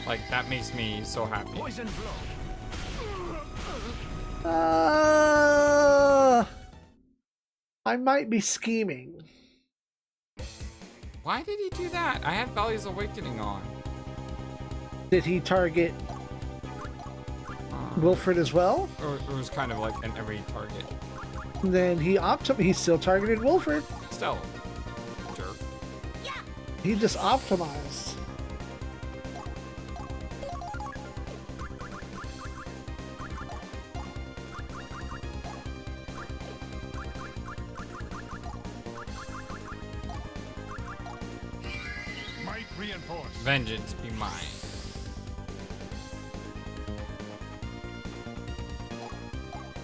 Like, that makes me so happy. Poison blow. I might be scheming. Why did he do that? I had Valley's Awakening on. Did he target Wilfred as well? Or it was kind of like an every target. Then he still targeted Wilfred. Still. Jerk. He just optimized. Might reinforced. Vengeance be mine.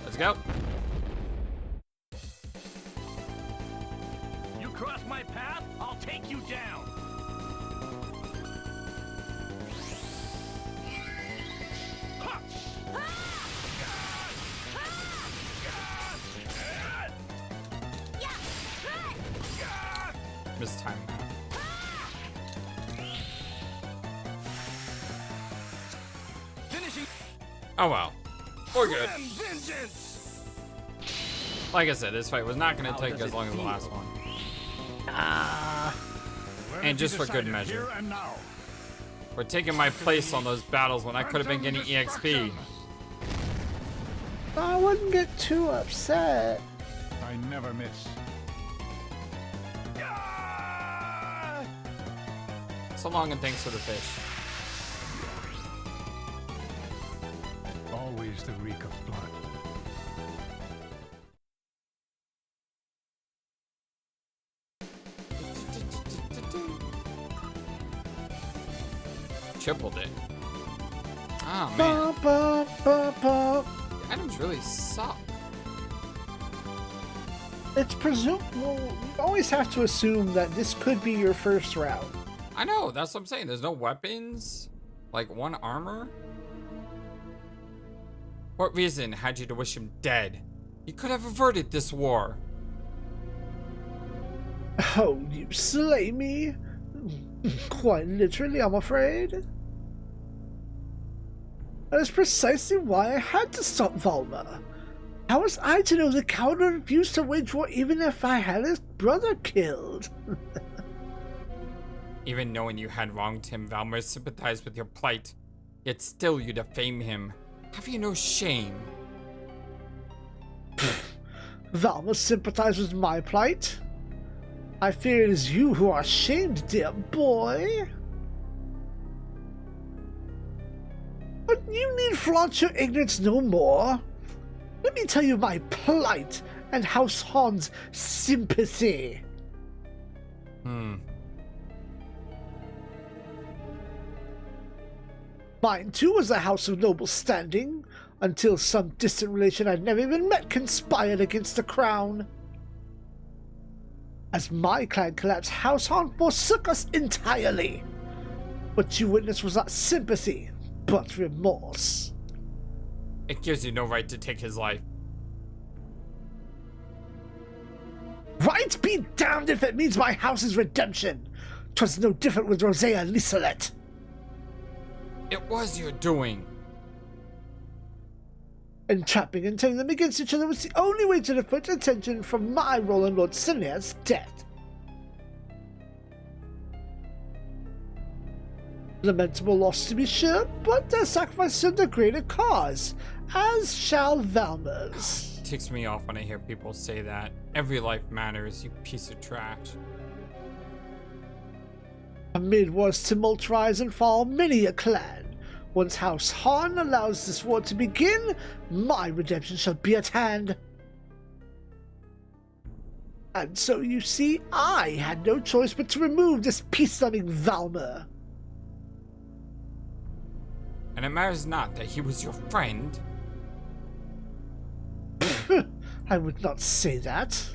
Let's go. You cross my path, I'll take you down. Ha! This time now. Finishing. Oh well. We're good. Vengeance. Like I said, this fight was not going to take as long as the last one. And just for good measure. Here and now. We're taking my place on those battles when I could have been getting EXP. I wouldn't get too upset. I never miss. So long and thanks for the fish. Always the reek of blood. Tripled it. Oh man, Ba, ba, ba. items really suck. It's presumed. Well, you always have to assume that this could be your first route. I know, that's what I'm saying. There's no weapons, like one armor. What reason had you to wish him dead? You could have averted this war. Oh, you slay me? Quite literally, I'm afraid. That is precisely why I had to stop Valmur. How was I to know the coward would refuse to wage war even if I had his brother killed? Even knowing you had wronged him, Valmur sympathized with your plight. Yet still you defame him. Have you no shame? Valmur sympathizes with my plight? I fear it is you who are ashamed, dear boy. But you need flaunt your ignorance no more. Let me tell you my plight and House Han's sympathy. Mine too was a house of noble standing, until some distant relation I'd never even met conspired against the crown. As my clan collapsed, House Han forsook us entirely. What you witnessed was not sympathy, but remorse. It gives you no right to take his life. Right? Be damned if it means my house's redemption. 'Twas no different with Rosea Lisolet. It was your doing. Entrapping and turning them against each other was the only way to divert attention from my role in Lord Sinir's death. Lamentable loss to be sure, but a sacrifice served a greater cause, as shall Valmur's. Ticks me off when I hear people say that. Every life matters, you piece of trash. Amid war's tumult rise and fall many a clan. Once House Han allows this war to begin, my redemption shall be at hand. And so you see, I had no choice but to remove this peace-loving Valmur. And it matters not that he was your friend. I would not say that.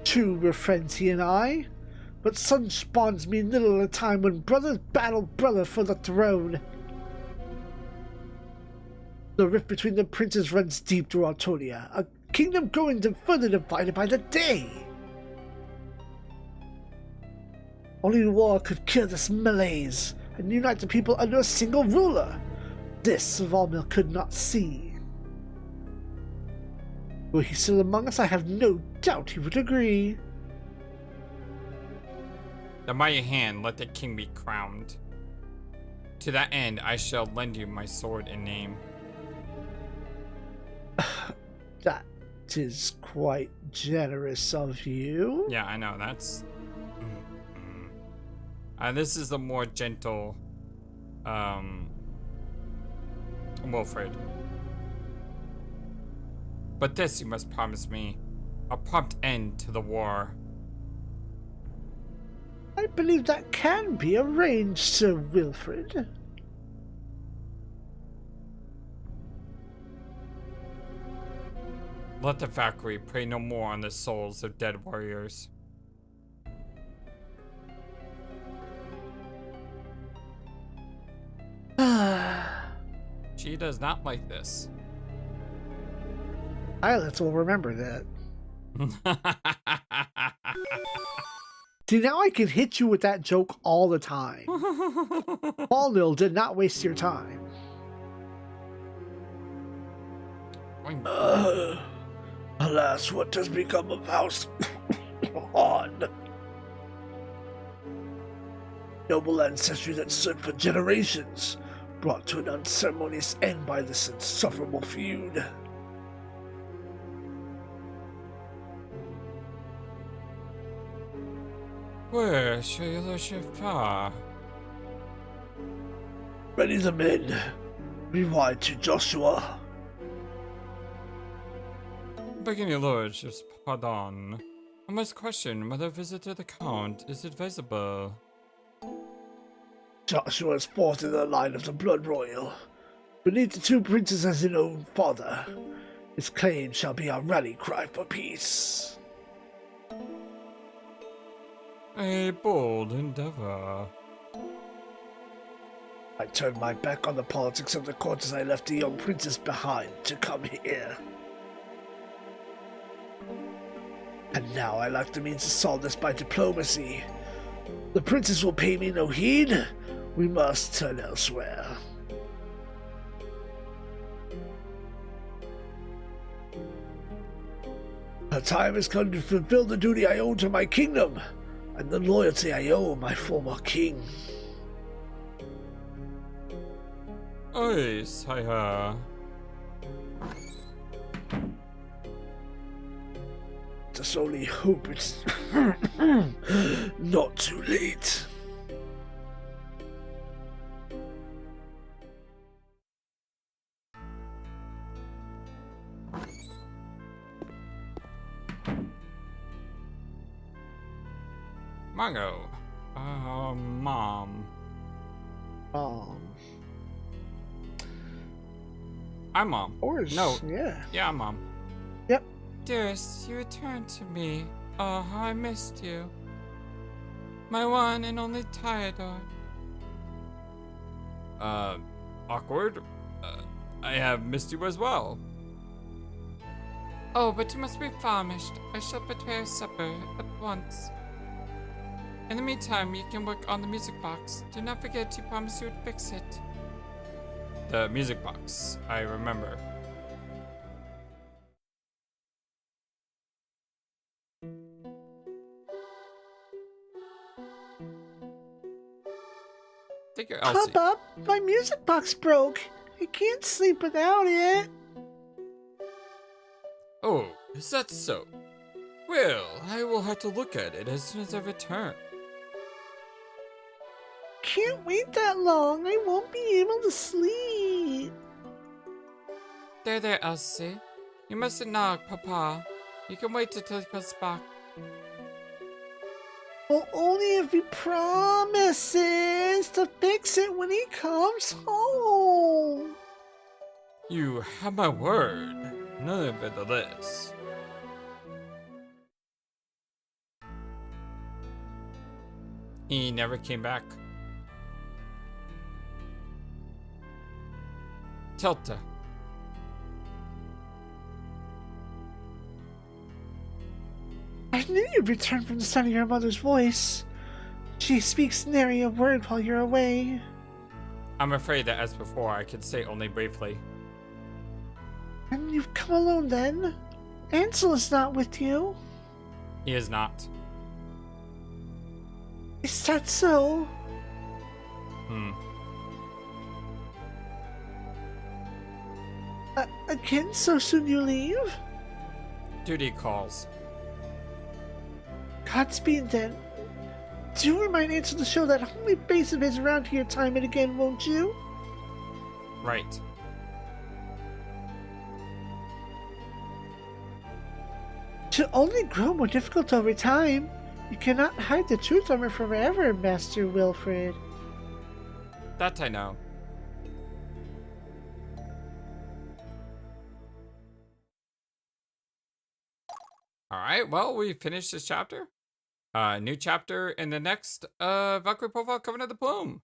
True, we're friends, he and I. But such bonds mean little at a time when brothers battle brother for the throne. The rift between the princes runs deep through Artonia, a kingdom growing further divided by the day. Only war could cure this malaise and unite the people under a single ruler. This Valmur could not see. Were he still among us, I have no doubt he would agree. Then by your hand, let the king be crowned. To that end, I shall lend you my sword and name. That is quite generous of you. Yeah, I know, that's... this is the more gentle, Wilfred. But this you must promise me, a prompt end to the war. I believe that can be arranged, Sir Wilfred. Let the Valkyrie prey no more on the souls of dead warriors. She does not like this. Pilots will remember that. See, now I can hit you with that joke all the time. Paul did not waste your time. Alas, what has become of House Han? Noble ancestry that stood for generations, brought to an unceremonious end by this insufferable feud. Where shall your lordship are? Ready the men. Rewind to Joshua. Begging your lordship's pardon. I must question whether a visit to the Count is advisable. Joshua is fourth in the line of the blood royal. Beneath the two princes as his own father. His claim shall be our rally cry for peace. A bold endeavor. I turned my back on the politics of the court as I left the young princess behind to come here. And now I lack the means to solve this by diplomacy. The princess will pay me no heed. We must turn elsewhere. A time has come to fulfill the duty I owe to my kingdom, and the loyalty I owe my former king. Oi, sire. Just only hope it's not too late. Margot. Mom. I'm Mom. Or No. yeah. Yeah, I'm Mom. Yep. Dearest, you returned to me. Oh, how I missed you. My one and only Tyador. Awkward. I have missed you as well. Oh, but you must be famished. I shall prepare supper at once. In the meantime, you can work on the music box. Do not forget you promised you would fix it. The music box, I remember. Take your Elsie. Pop up! My music box broke! I can't sleep without it! Oh, is that so? Well, I will have to look at it as soon as I return. Can't wait that long. I won't be able to sleep. There, Elsie. You mustn't knock, Papa. You can wait till he comes back. Well, only if he promises to fix it when he comes home. You have my word. Nevertheless. He never came back. Tilta. I knew you'd return from the sound of your mother's voice. She speaks nary a word while you're away. I'm afraid that as before, I could say only briefly. And you've come alone then? Ansel is not with you. He is not. Is that so? Again, so soon you leave? Duty calls. Godspeed then. Do remind Ansel to show that homely face of his around here time and again, won't you? Right. She'll only grow more difficult over time. You cannot hide the truth from her forever, Master Wilfred. That I know. Alright, well, we finished this chapter. New chapter in the next Valkyrie Profile Covenant of the Plume.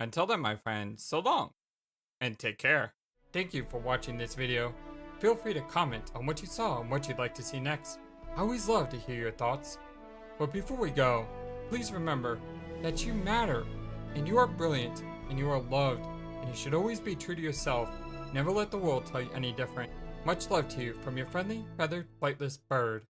Until then, my friends, so long. And take care. Thank you for watching this video. Feel free to comment on what you saw and what you'd like to see next. I always love to hear your thoughts. But before we go, please remember that you matter, and you are brilliant, and you are loved, and you should always be true to yourself. Never let the world tell you any different. Much love to you from your friendly, feathered, flightless bird.